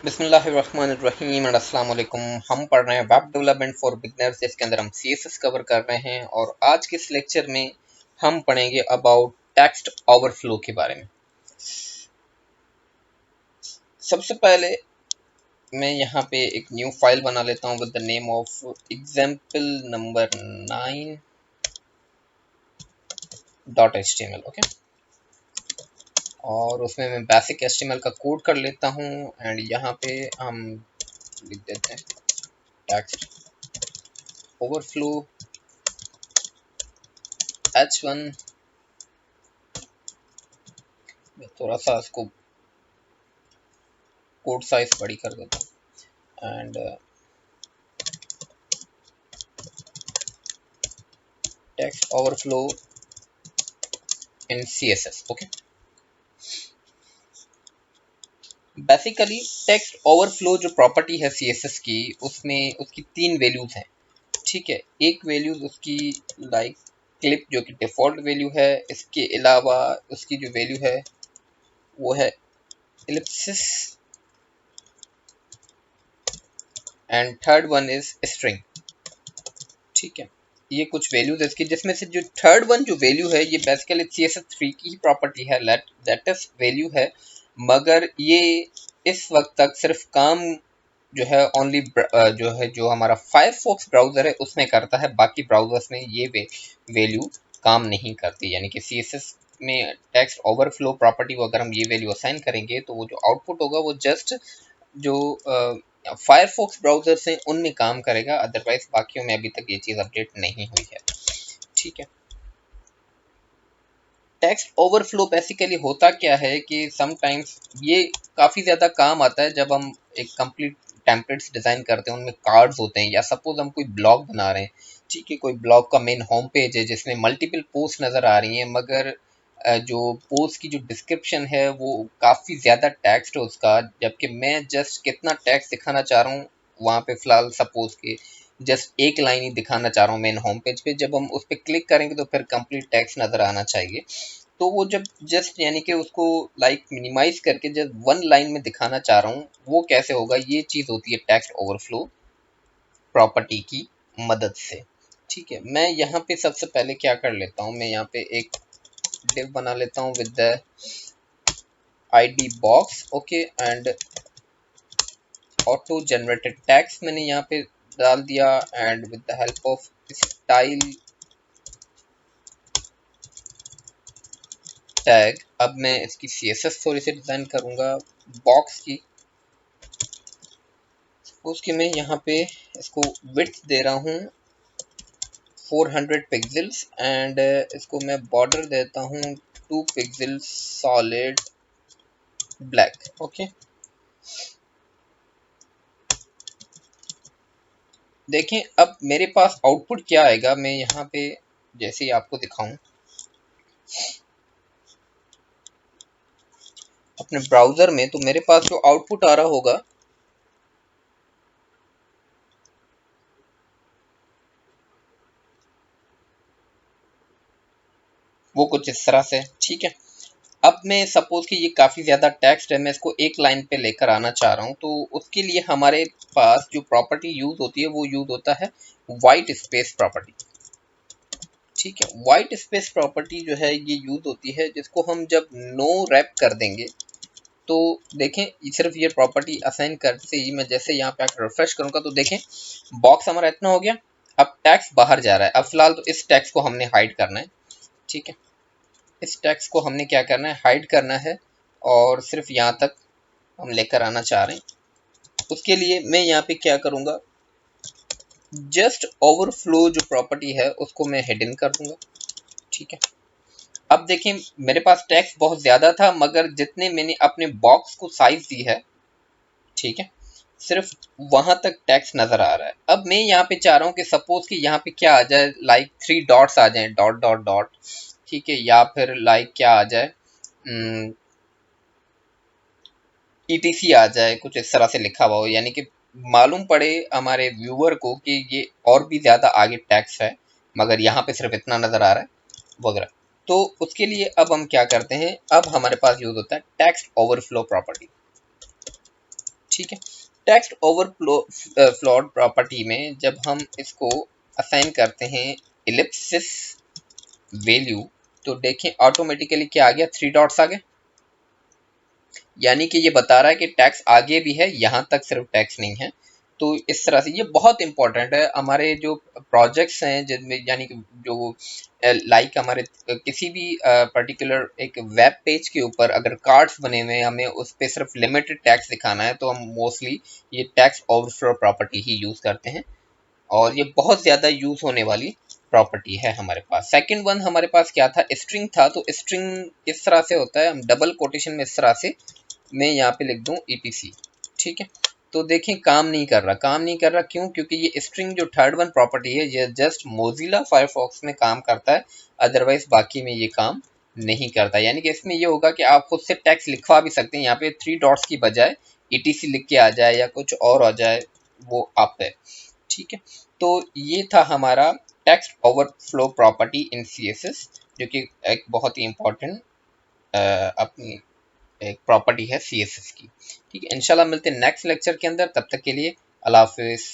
बिस्मिल्लाहिर्रहमानिर्रहीम एंड अस्सलाम वालेकुम। हम पढ़ रहे हैं वेब डेवलपमेंट फॉर बिगनर्स, जिसके अंदर हम सीएसएस कवर कर रहे हैं। और आज के इस लेक्चर में हम पढ़ेंगे अबाउट टेक्स्ट ओवरफ्लो के बारे में। सबसे पहले मैं यहाँ पे एक न्यू फाइल बना लेता हूँ with the name of example number 9.html। Okay, और उसमें मैं बेसिक एचटीएमएल का कोड कर लेता हूँ एंड यहाँ पे हम लिख देते हैं टेक्स्ट ओवरफ्लो h1। मैं थोड़ा सा इसको कोड साइज बड़ी कर देता हूँ and text overflow in CSS। Okay, basically text overflow जो प्रॉपर्टी है CSS की, उसमें उसकी तीन वैल्यूज हैं। ठीक है, एक वैल्यूज उसकी लाइक क्लिप जो कि डिफॉल्ट वैल्यू है। इसके अलावा उसकी जो वैल्यू है वो है Ellipsis and third one is string. ठीक है, ये कुछ वैल्यूज इसकी, जिसमें से जो थर्ड वन जो वैल्यू है ये बेसिकली CSS3 की ही प्रॉपर्टी है, लेटेस्ट वैल्यू है। मगर ये इस वक्त तक सिर्फ काम जो है ओनली जो हमारा फायरफॉक्स ब्राउजर है उसमें करता है। बाकी ब्राउजर्स में ये वैल्यू काम नहीं करती। यानी कि CSS में टेक्स्ट ओवरफ्लो प्रॉपर्टी को अगर हम ये वैल्यू असाइन करेंगे तो वो जो आउटपुट होगा वो जस्ट जो फायरफॉक्स ब्राउजर्स हैं उनमें काम करेगा, अदरवाइज बाकियों में अभी तक ये चीज़ अपडेट नहीं हुई है। ठीक है, टेक्स्ट ओवरफ्लो बेसिकली होता क्या है कि समटाइम्स ये काफ़ी ज़्यादा काम आता है जब हम एक कंप्लीट टेम्पलेट्स डिज़ाइन करते हैं, उनमें कार्ड्स होते हैं, या सपोज हम कोई ब्लॉग बना रहे हैं। ठीक है, कोई ब्लॉग का मेन होम पेज है जिसमें मल्टीपल पोस्ट नज़र आ रही हैं, मगर जो पोस्ट की जो डिस्क्रिप्शन है वो काफ़ी ज़्यादा टेक्स्ट है उसका, जबकि मैं जस्ट कितना टेक्स्ट दिखाना चाह रहा हूँ वहाँ पे फ़िलहाल सपोज के जस्ट एक लाइन ही दिखाना चाह रहा हूँ मेन होम पेज पे। जब हम उस पर क्लिक करेंगे तो फिर कंप्लीट टेक्स्ट नज़र आना चाहिए। तो वो जब जस्ट यानी कि उसको लाइक मिनिमाइज करके जब वन लाइन में दिखाना चाह रहा हूँ, वो कैसे होगा? ये चीज़ होती है टेक्स्ट ओवरफ्लो प्रॉपर्टी की मदद से। ठीक है, मैं यहाँ पे सबसे पहले क्या कर लेता हूँ, मैं यहाँ पे एक डिव बना लेता हूँ with the ID box. Okay, and auto generated text मैंने यहाँ पे डाल दिया and with the help of style tag अब मैं इसकी CSS थोड़ी सी डिज़ाइन करूँगा बॉक्स की। उसके मैं यहाँ पे इसको विड्थ दे रहा हूँ 400 पिक्सल्स एंड इसको मैं बॉर्डर देता हूँ 2 पिक्सल्स सॉलिड ब्लैक। ओके, देखें अब मेरे पास आउटपुट क्या आएगा। मैं यहाँ पे जैसे ही आपको दिखाऊं अपने ब्राउज़र में, तो मेरे पास जो आउटपुट आ रहा होगा वो कुछ इस तरह से। ठीक है, अब मैं सपोज कि ये काफ़ी ज़्यादा टेक्स्ट है, मैं इसको एक लाइन पे लेकर आना चाह रहा हूँ, तो उसके लिए हमारे पास जो प्रॉपर्टी यूज़ होती है वो यूज़ होता है वाइट स्पेस प्रॉपर्टी। ठीक है, वाइट स्पेस प्रॉपर्टी जो है ये यूज़ होती है, जिसको हम जब नो रैप कर देंगे तो देखें सिर्फ ये प्रॉपर्टी असाइन करते ही मैं जैसे यहाँ पे आकर रिफ्रेश करूँगा तो देखें बॉक्स हमारा इतना हो गया। अब टेक्स्ट बाहर जा रहा है। अब फिलहाल तो इस टेक्स्ट को हमने हाइड करना है। ठीक है, इस टेक्स्ट को हमने क्या करना है, हाइड करना है, और सिर्फ यहाँ तक हम लेकर आना चाह रहे हैं। उसके लिए मैं यहाँ पे क्या करूँगा, जस्ट ओवरफ्लो जो प्रॉपर्टी है उसको मैं हिडन कर दूंगा। ठीक है, अब देखें मेरे पास टेक्स्ट बहुत ज़्यादा था, मगर जितने मैंने अपने बॉक्स को साइज दी है, ठीक है, सिर्फ वहां तक टेक्स्ट नज़र आ रहा है। अब मैं यहाँ पे चाह रहा हूँ कि सपोज कि यहाँ पे क्या आ जाए, लाइक 3 डॉट्स आ जाए, डॉट डॉट डॉट। ठीक है, या फिर लाइक क्या आ जाए, ETC आ जाए, कुछ इस तरह से लिखा हुआ हो, यानी कि मालूम पड़े हमारे व्यूअर को कि ये और भी ज़्यादा आगे टेक्स्ट है, मगर यहाँ पे सिर्फ इतना नज़र आ रहा है वगैरह। तो उसके लिए अब हम क्या करते हैं, अब हमारे पास यूज़ होता है टेक्स्ट ओवरफ्लो प्रॉपर्टी। ठीक है। टेक्स्ट ओवरफ्लोड प्रॉपर्टी में जब हम इसको असाइन करते हैं इलिप्सिस वैल्यू, तो देखें ऑटोमेटिकली क्या आ गया, 3 डॉट्स आ गए, यानी कि ये बता रहा है कि टैक्स आगे भी है, यहाँ तक सिर्फ टैक्स नहीं है। तो इस तरह से ये बहुत इंपॉर्टेंट है हमारे जो प्रोजेक्ट्स हैं जिनमें, यानी कि जो लाइक हमारे किसी भी पर्टिकुलर एक वेब पेज के ऊपर अगर कार्ड्स बने हुए हैं, हमें उस पर सिर्फ लिमिटेड टैक्स दिखाना है, तो हम मोस्टली ये टैक्स ओवरफ्लो प्रॉपर्टी ही यूज़ करते हैं, और ये बहुत ज़्यादा यूज़ होने वाली प्रॉपर्टी है हमारे पास। सेकंड वन हमारे पास क्या था, स्ट्रिंग था। तो स्ट्रिंग किस तरह से होता है, हम डबल कोटेशन में इस तरह से मैं यहाँ पे लिख दूँ ETC, ठीक है। तो देखें काम नहीं कर रहा, काम नहीं कर रहा क्यों, क्योंकि ये स्ट्रिंग जो थर्ड वन प्रॉपर्टी है ये जस्ट मोजिला फायरफॉक्स में काम करता है, अदरवाइज बाकी में ये काम नहीं करता। यानी कि इसमें ये होगा कि आप खुद से टेक्स्ट लिखवा भी सकते हैं, यहाँ पे 3 डॉट्स की बजाय ETC लिख के आ जाए या कुछ और आ जाए, वो आप है, ठीक है। तो ये था हमारा text overflow property in CSS, जो कि एक बहुत ही इम्पोर्टेंट अपनी एक प्रॉपर्टी है CSS की, ठीक है। इंशाल्लाह मिलते हैं नेक्स्ट लेक्चर के अंदर, तब तक के लिए अल्लाह हाफिज़।